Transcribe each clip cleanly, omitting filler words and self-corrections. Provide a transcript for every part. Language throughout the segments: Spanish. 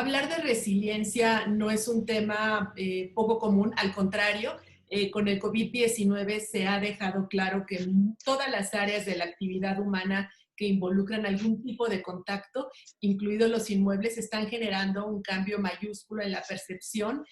Hablar de resiliencia no es un tema poco común, al contrario, con el COVID-19 se ha dejado claro que todas las áreas de la actividad humana que involucran algún tipo de contacto, incluidos los inmuebles, están generando un cambio mayúsculo en la percepción,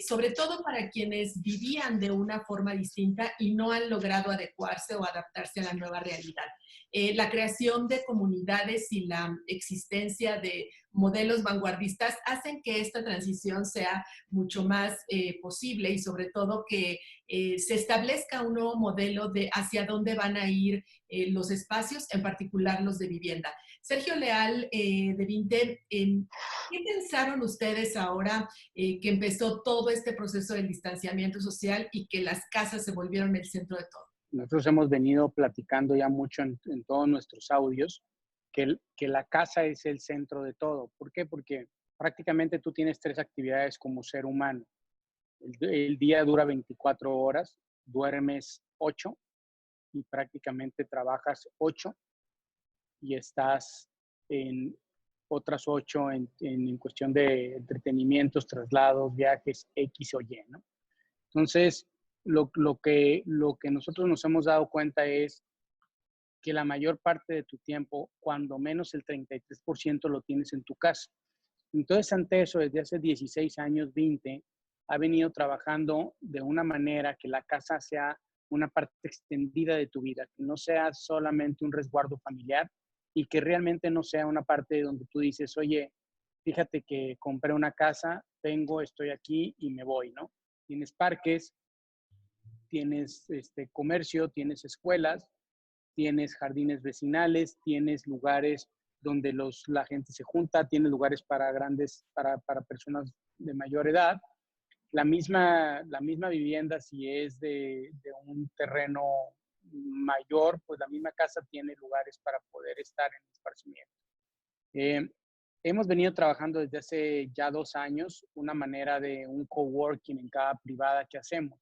sobre todo para quienes vivían de una forma distinta y no han logrado adecuarse o adaptarse a la nueva realidad. La creación de comunidades y la existencia de modelos vanguardistas hacen que esta transición sea mucho más posible y sobre todo que se establezca un nuevo modelo de hacia dónde van a ir los espacios, en particular los de vivienda. Sergio Leal, de Vinte, ¿qué pensaron ustedes ahora que empezó todo este proceso del distanciamiento social y que las casas se volvieron el centro de todo? Nosotros hemos venido platicando ya mucho en todos nuestros audios que la casa es el centro de todo. ¿Por qué? Porque prácticamente tú tienes tres actividades como ser humano. El día dura 24 horas, duermes 8 y prácticamente trabajas 8 y estás en otras 8 en cuestión de entretenimientos, traslados, viajes, X o Y, ¿no? Entonces, lo que nosotros nos hemos dado cuenta es que la mayor parte de tu tiempo, cuando menos el 33% lo tienes en tu casa. Entonces, ante eso, desde hace 16 años, 20, ha venido trabajando de una manera que la casa sea una parte extendida de tu vida, que no sea solamente un resguardo familiar y que realmente no sea una parte donde tú dices, oye, fíjate que compré una casa, vengo, estoy aquí y me voy, ¿no? Tienes parques, tienes comercio, tienes escuelas, tienes jardines vecinales, tienes lugares donde la gente se junta, tienes lugares para para personas de mayor edad. La misma vivienda, si es de un terreno mayor, pues la misma casa tiene lugares para poder estar en esparcimiento. Eh, Hemos venido trabajando desde hace ya 2 años una manera de un coworking en cada privada que hacemos.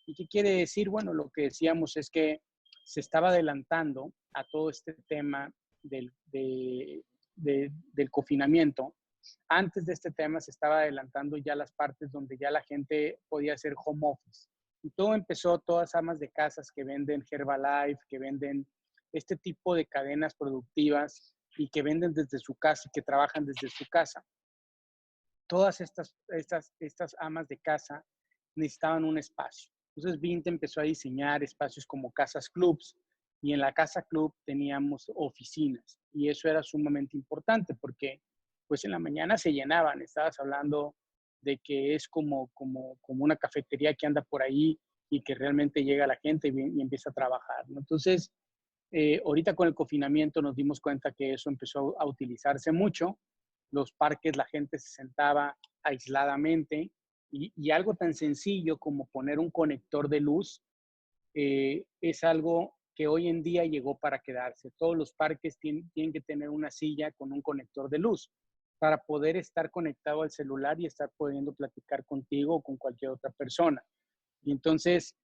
¿Y qué quiere decir? Bueno, lo que decíamos es que se estaba adelantando a todo este tema del confinamiento. Antes de este tema se estaba adelantando ya las partes donde ya la gente podía hacer home office. Y todo empezó, todas amas de casas que venden Herbalife, que venden este tipo de cadenas productivas y que venden desde su casa y que trabajan desde su casa. Todas estas amas de casa necesitaban un espacio. Entonces Vint empezó a diseñar espacios como casas clubs y en la casa club teníamos oficinas y eso era sumamente importante porque pues en la mañana se llenaban. Estabas hablando de que es como una cafetería que anda por ahí y que realmente llega la gente y empieza a trabajar, ¿no? Entonces, ahorita con el confinamiento nos dimos cuenta que eso empezó a utilizarse mucho. Los parques, la gente se sentaba aisladamente y algo tan sencillo como poner un conector de luz es algo que hoy en día llegó para quedarse. Todos los parques tienen que tener una silla con un conector de luz para poder estar conectado al celular y estar pudiendo platicar contigo o con cualquier otra persona. Y entonces,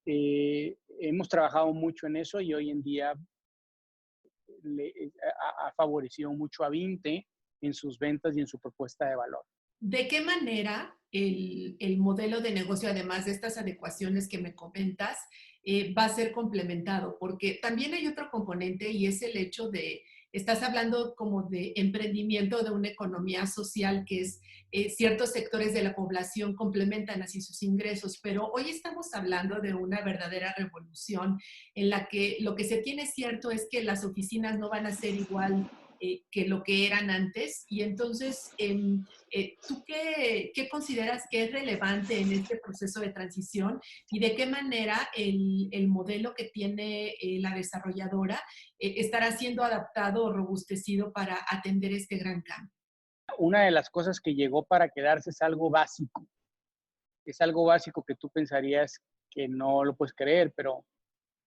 hemos trabajado mucho en eso y hoy en día ha favorecido mucho a Vinte en sus ventas y en su propuesta de valor. ¿De qué manera el modelo de negocio, además de estas adecuaciones que me comentas, va a ser complementado? Porque también hay otro componente y es el hecho de, estás hablando como de emprendimiento de una economía social que es ciertos sectores de la población complementan así sus ingresos, pero hoy estamos hablando de una verdadera revolución en la que lo que se tiene cierto es que las oficinas no van a ser igual que lo que eran antes y entonces ¿tú qué consideras que es relevante en este proceso de transición y de qué manera el modelo que tiene la desarrolladora estará siendo adaptado o robustecido para atender este gran cambio? Una de las cosas que llegó para quedarse es algo básico que tú pensarías que no lo puedes creer, pero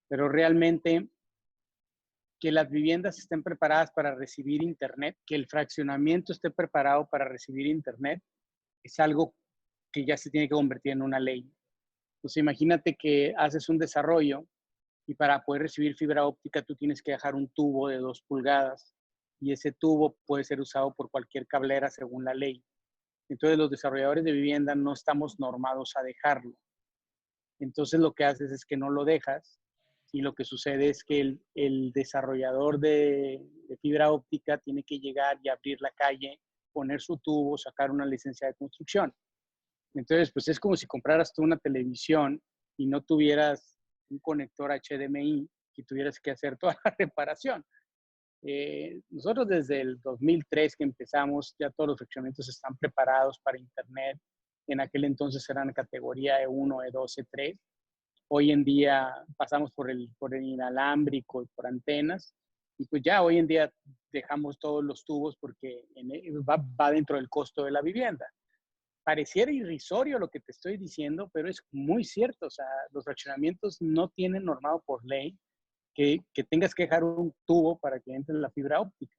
realmente que las viviendas estén preparadas para recibir internet, que el fraccionamiento esté preparado para recibir internet, es algo que ya se tiene que convertir en una ley. Entonces imagínate que haces un desarrollo y para poder recibir fibra óptica tú tienes que dejar un tubo de 2 pulgadas y ese tubo puede ser usado por cualquier cablera según la ley. Entonces los desarrolladores de vivienda no estamos normados a dejarlo. Entonces lo que haces es que no lo dejas y lo que sucede es que el desarrollador de fibra óptica tiene que llegar y abrir la calle, poner su tubo, sacar una licencia de construcción. Entonces, pues es como si compraras tú una televisión y no tuvieras un conector HDMI y tuvieras que hacer toda la reparación. Nosotros desde el 2003 que empezamos, ya todos los fraccionamientos están preparados para Internet. En aquel entonces eran categoría E1, E2, E3. Hoy en día pasamos por el inalámbrico y por antenas. Y pues ya hoy en día dejamos todos los tubos porque va dentro del costo de la vivienda. Pareciera irrisorio lo que te estoy diciendo, pero es muy cierto. O sea, los fraccionamientos no tienen normado por ley que tengas que dejar un tubo para que entre la fibra óptica.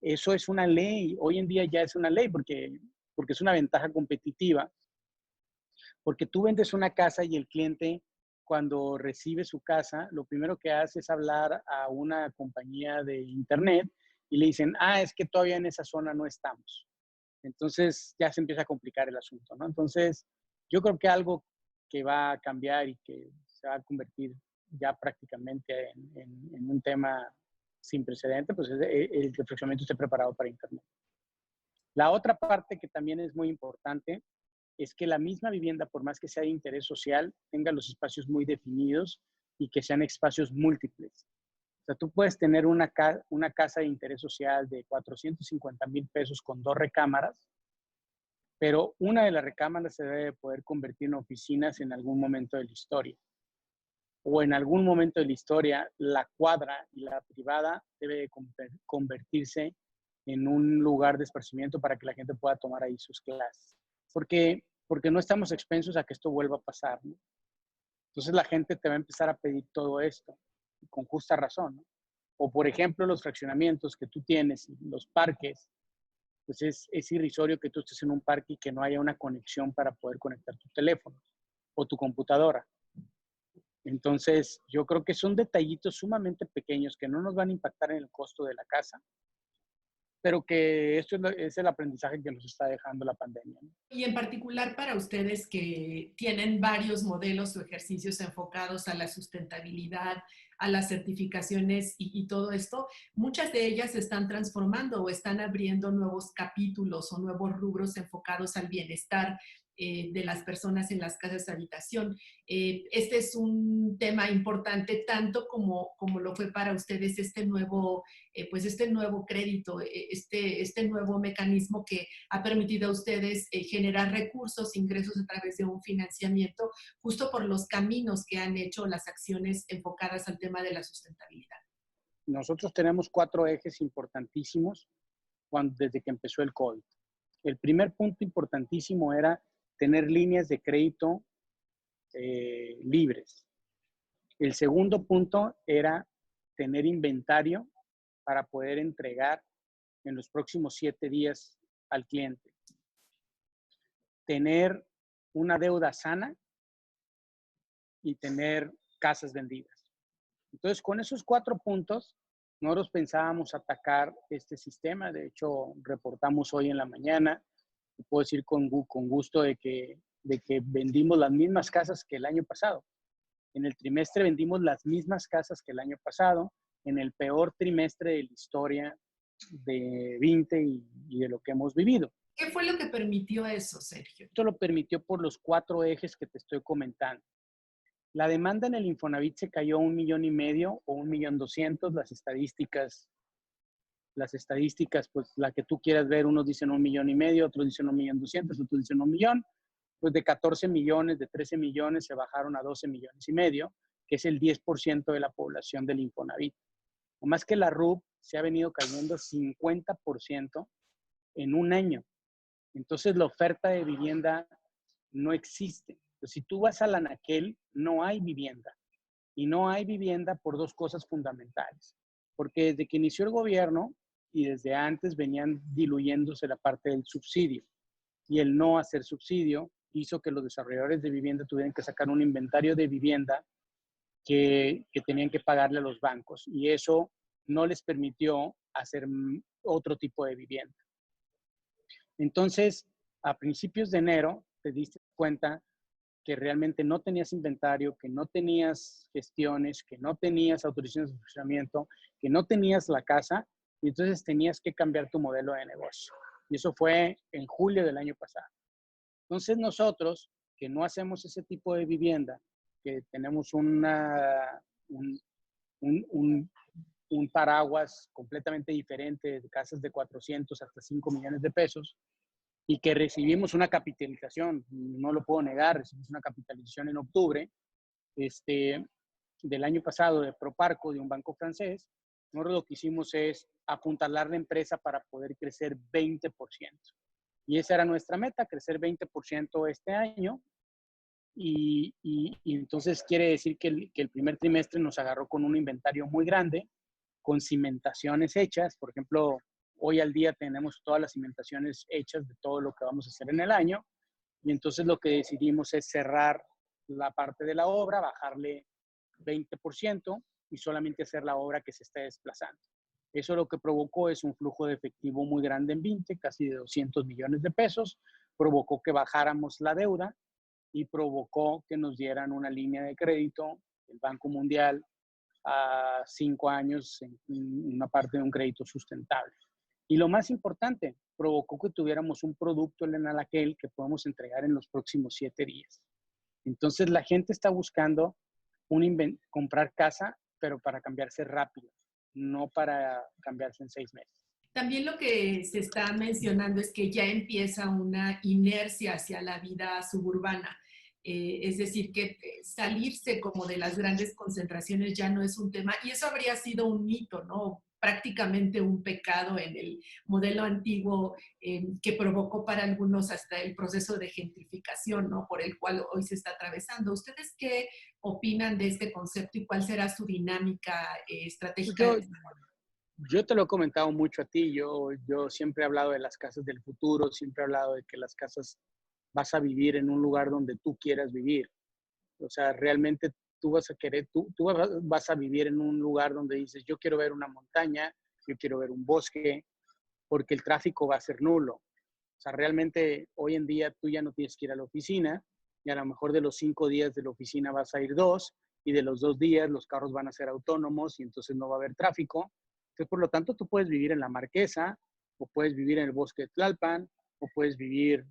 Eso es una ley. Hoy en día ya es una ley porque es una ventaja competitiva. Porque tú vendes una casa y el cliente, cuando recibe su casa, lo primero que hace es hablar a una compañía de internet y le dicen, es que todavía en esa zona no estamos. Entonces ya se empieza a complicar el asunto, ¿no? Entonces yo creo que algo que va a cambiar y que se va a convertir ya prácticamente en un tema sin precedente, pues es el que el fraccionamiento esté preparado para Internet. La otra parte que también es muy importante es que la misma vivienda, por más que sea de interés social, tenga los espacios muy definidos y que sean espacios múltiples. O sea, tú puedes tener una casa de interés social de 450,000 pesos con 2 recámaras, pero una de las recámaras se debe poder convertir en oficinas en algún momento de la historia. O en algún momento de la historia, la cuadra y la privada debe convertirse en un lugar de esparcimiento para que la gente pueda tomar ahí sus clases. Porque no estamos expensos a que esto vuelva a pasar, ¿no? Entonces la gente te va a empezar a pedir todo esto, con justa razón, ¿no? O por ejemplo, los fraccionamientos que tú tienes, los parques, pues es irrisorio que tú estés en un parque y que no haya una conexión para poder conectar tu teléfono o tu computadora. Entonces, yo creo que son detallitos sumamente pequeños que no nos van a impactar en el costo de la casa, pero que esto es el aprendizaje que nos está dejando la pandemia, ¿no? Y en particular para ustedes que tienen varios modelos o ejercicios enfocados a la sustentabilidad, a las certificaciones y todo esto, muchas de ellas se están transformando o están abriendo nuevos capítulos o nuevos rubros enfocados al bienestar de las personas en las casas de habitación. Este es un tema importante tanto como lo fue para ustedes pues este nuevo crédito, este nuevo mecanismo que ha permitido a ustedes generar recursos, ingresos a través de un financiamiento, justo por los caminos que han hecho las acciones enfocadas al tema de la sustentabilidad. Nosotros tenemos 4 ejes importantísimos desde que empezó el COVID. El primer punto importantísimo era tener líneas de crédito libres. El segundo punto era tener inventario para poder entregar en los próximos 7 días al cliente. Tener una deuda sana y tener casas vendidas. Entonces, con esos 4 puntos, nosotros pensábamos atacar este sistema. De hecho, reportamos hoy en la mañana, puedo decir con gusto de que vendimos las mismas casas que el año pasado. En el trimestre vendimos las mismas casas que el año pasado, en el peor trimestre de la historia de 20 y de lo que hemos vivido. ¿Qué fue lo que permitió eso, Sergio? Esto lo permitió por los 4 ejes que te estoy comentando. La demanda en el Infonavit se cayó a 1,5 millones o 1,200,000. Las estadísticas, pues la que tú quieras ver, unos dicen 1,5 millones, otros dicen 1,200,000, otros dicen 1 millón. Pues de 14 millones, de 13 millones se bajaron a 12,5 millones, que es el 10% de la población del Infonavit. O más que la RUP se ha venido cayendo 50% en un año. Entonces la oferta de vivienda no existe. Pues, si tú vas al Anaquel, no hay vivienda. Y no hay vivienda por 2 cosas fundamentales. Porque desde que inició el gobierno y desde antes venían diluyéndose la parte del subsidio. Y el no hacer subsidio hizo que los desarrolladores de vivienda tuvieran que sacar un inventario de vivienda que tenían que pagarle a los bancos. Y eso no les permitió hacer otro tipo de vivienda. Entonces, a principios de enero te diste cuenta que realmente no tenías inventario, que no tenías gestiones, que no tenías autorizaciones de funcionamiento, que no tenías la casa, y entonces tenías que cambiar tu modelo de negocio. Y eso fue en julio del año pasado. Entonces nosotros, que no hacemos ese tipo de vivienda, que tenemos un, un, un paraguas completamente diferente, de casas de 400 hasta 5 millones de pesos, y que recibimos una capitalización, no lo puedo negar, recibimos una capitalización en octubre del año pasado de Proparco, de un banco francés. Nosotros lo que hicimos es apuntalar la empresa para poder crecer 20%. Y esa era nuestra meta, crecer 20% este año. Y entonces quiere decir que el primer trimestre nos agarró con un inventario muy grande, con cimentaciones hechas. Por ejemplo, hoy al día tenemos todas las cimentaciones hechas de todo lo que vamos a hacer en el año. Y entonces lo que decidimos es cerrar la parte de la obra, bajarle 20% y solamente hacer la obra que se está desplazando. Eso lo que provocó es un flujo de efectivo muy grande en 20, casi de 200 millones de pesos. Provocó que bajáramos la deuda y provocó que nos dieran una línea de crédito del Banco Mundial a 5 años en una parte de un crédito sustentable. Y lo más importante, provocó que tuviéramos un producto en Anaquel que podemos entregar en los próximos 7 días. Entonces la gente está buscando comprar casa, pero para cambiarse rápido, no para cambiarse en 6 meses. También lo que se está mencionando es que ya empieza una inercia hacia la vida suburbana. Es decir, que salirse como de las grandes concentraciones ya no es un tema, y eso habría sido un mito, ¿no? Prácticamente un pecado en el modelo antiguo que provocó para algunos hasta el proceso de gentrificación, ¿no? Por el cual hoy se está atravesando. ¿Ustedes qué opinan de este concepto y cuál será su dinámica estratégica? Yo te lo he comentado mucho a ti. Yo siempre he hablado de las casas del futuro, siempre he hablado de que las casas vas a vivir en un lugar donde tú quieras vivir. O sea, realmente tú vas a querer, tú vas a vivir en un lugar donde dices, yo quiero ver una montaña, yo quiero ver un bosque, porque el tráfico va a ser nulo. O sea, realmente hoy en día tú ya no tienes que ir a la oficina y a lo mejor de los 5 días de la oficina vas a ir 2 y de los 2 días los carros van a ser autónomos y entonces no va a haber tráfico. Entonces, por lo tanto, tú puedes vivir en La Marquesa o puedes vivir en el bosque de Tlalpan o puedes vivir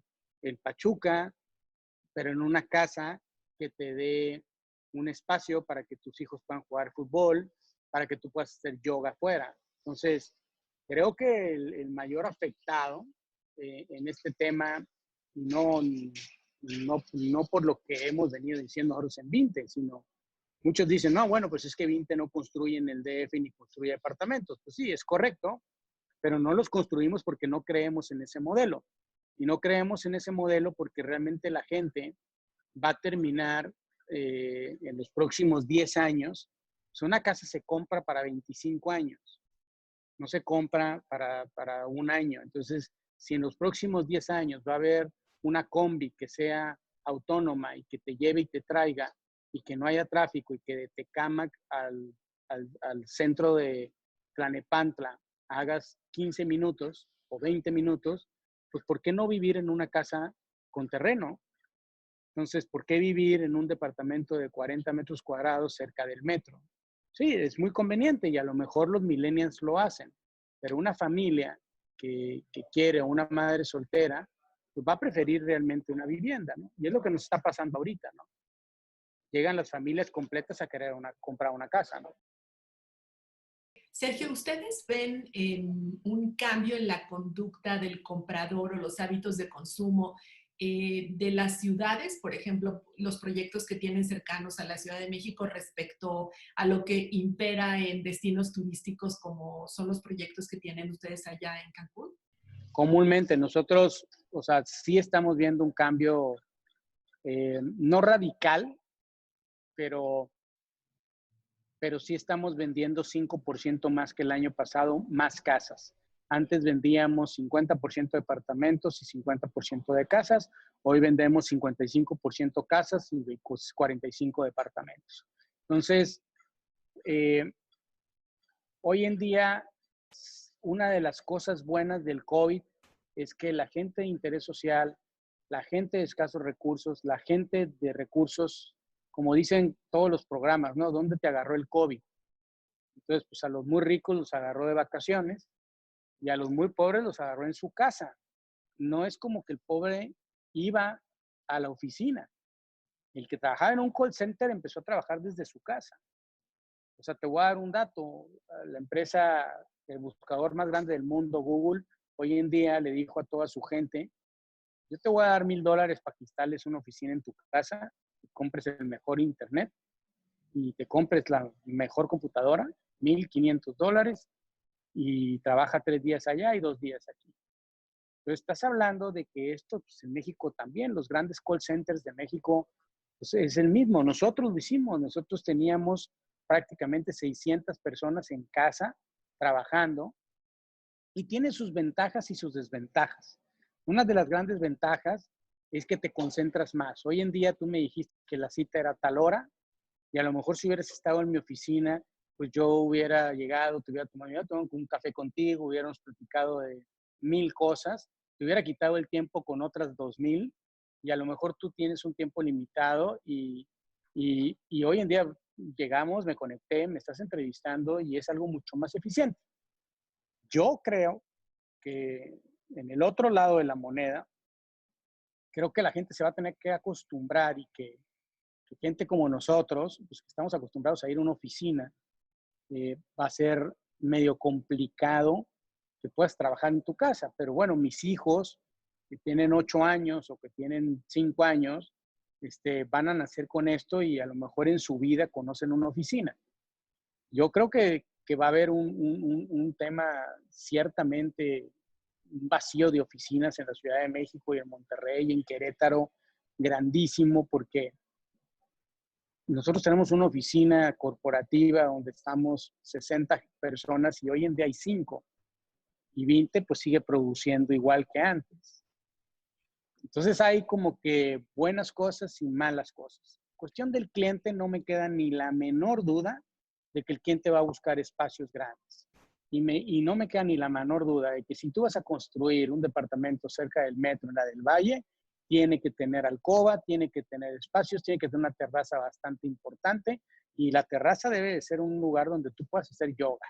en Pachuca, pero en una casa que te dé un espacio para que tus hijos puedan jugar fútbol, para que tú puedas hacer yoga afuera. Entonces, creo que el mayor afectado en este tema, no, no por lo que hemos venido diciendo nosotros en Vinte, sino muchos dicen, no, bueno, pues es que Vinte no construye en el DF ni construye apartamentos. Pues sí, es correcto, pero no los construimos porque no creemos en ese modelo. Y no creemos en ese modelo porque realmente la gente va a terminar en los próximos 10 años. Pues una casa se compra para 25 años, no se compra para un año. Entonces, si en los próximos 10 años va a haber una combi que sea autónoma y que te lleve y te traiga y que no haya tráfico y que de Tecámac al centro de Tlanepantla hagas 15 minutos o 20 minutos, pues ¿por qué no vivir en una casa con terreno? Entonces, ¿por qué vivir en un departamento de 40 metros cuadrados cerca del metro? Sí, es muy conveniente y a lo mejor los millennials lo hacen, pero una familia que quiere, o una madre soltera, pues va a preferir realmente una vivienda, ¿no? Y es lo que nos está pasando ahorita, ¿no? Llegan las familias completas a querer comprar una casa, ¿no? Sergio, ¿ustedes ven un cambio en la conducta del comprador o los hábitos de consumo de las ciudades, por ejemplo, los proyectos que tienen cercanos a la Ciudad de México respecto a lo que impera en destinos turísticos como son los proyectos que tienen ustedes allá en Cancún? Comúnmente nosotros, o sea, sí estamos viendo un cambio no radical, pero sí estamos vendiendo 5% más que el año pasado, más casas. Antes vendíamos 50% de departamentos y 50% de casas. Hoy vendemos 55% casas y 45% departamentos. Entonces, hoy en día, una de las cosas buenas del COVID es que la gente de interés social, la gente de escasos recursos, la gente de recursos, como dicen todos los programas, ¿no? ¿Dónde te agarró el COVID? Entonces, pues a los muy ricos los agarró de vacaciones y a los muy pobres los agarró en su casa. No es como que el pobre iba a la oficina. El que trabajaba en un call center empezó a trabajar desde su casa. O sea, te voy a dar un dato. La empresa, el buscador más grande del mundo, Google, hoy en día le dijo a toda su gente, yo te voy a dar $1,000 para que instales una oficina en tu casa, que compres el mejor internet y te compres la mejor computadora, $1,500, y trabaja 3 días allá y 2 días aquí. Entonces, estás hablando de que esto, pues, en México también, los grandes call centers de México, pues, es el mismo. Nosotros lo hicimos. Nosotros teníamos prácticamente 600 personas en casa trabajando y tiene sus ventajas y sus desventajas. Una de las grandes ventajas es que te concentras más. Hoy en día tú me dijiste que la cita era a tal hora y a lo mejor si hubieras estado en mi oficina, pues yo hubiera llegado, te hubiera tomado un café contigo, hubiéramos platicado de 1000 cosas, te hubiera quitado el tiempo con otras 2000 y a lo mejor tú tienes un tiempo limitado y hoy en día llegamos, me conecté, me estás entrevistando y es algo mucho más eficiente. Yo creo que en el otro lado de la moneda, creo que la gente se va a tener que acostumbrar y que gente como nosotros, pues que estamos acostumbrados a ir a una oficina, va a ser medio complicado que puedas trabajar en tu casa. Pero bueno, mis hijos que tienen 8 años o que tienen 5 años, van a nacer con esto y a lo mejor en su vida conocen una oficina. Yo creo que va a haber un tema ciertamente, un vacío de oficinas en la Ciudad de México y en Monterrey y en Querétaro, grandísimo, porque nosotros tenemos una oficina corporativa donde estamos 60 personas y hoy en día hay 5 y 20 pues sigue produciendo igual que antes. Entonces hay como que buenas cosas y malas cosas. Cuestión del cliente, no me queda ni la menor duda de que el cliente va a buscar espacios grandes. Y no me queda ni la menor duda de que si tú vas a construir un departamento cerca del metro, en la del Valle, tiene que tener alcoba, tiene que tener espacios, tiene que tener una terraza bastante importante y la terraza debe de ser un lugar donde tú puedas hacer yoga.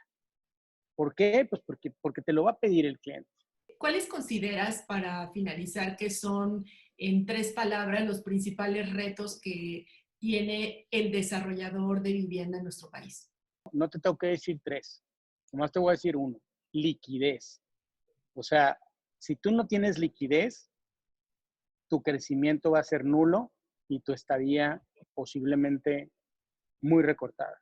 ¿Por qué? Pues porque te lo va a pedir el cliente. ¿Cuáles consideras, para finalizar, que son, en 3 palabras, los principales retos que tiene el desarrollador de vivienda en nuestro país? No te tengo que decir 3, nomás te voy a decir uno: liquidez. O sea, si tú no tienes liquidez, tu crecimiento va a ser nulo y tu estadía posiblemente muy recortada.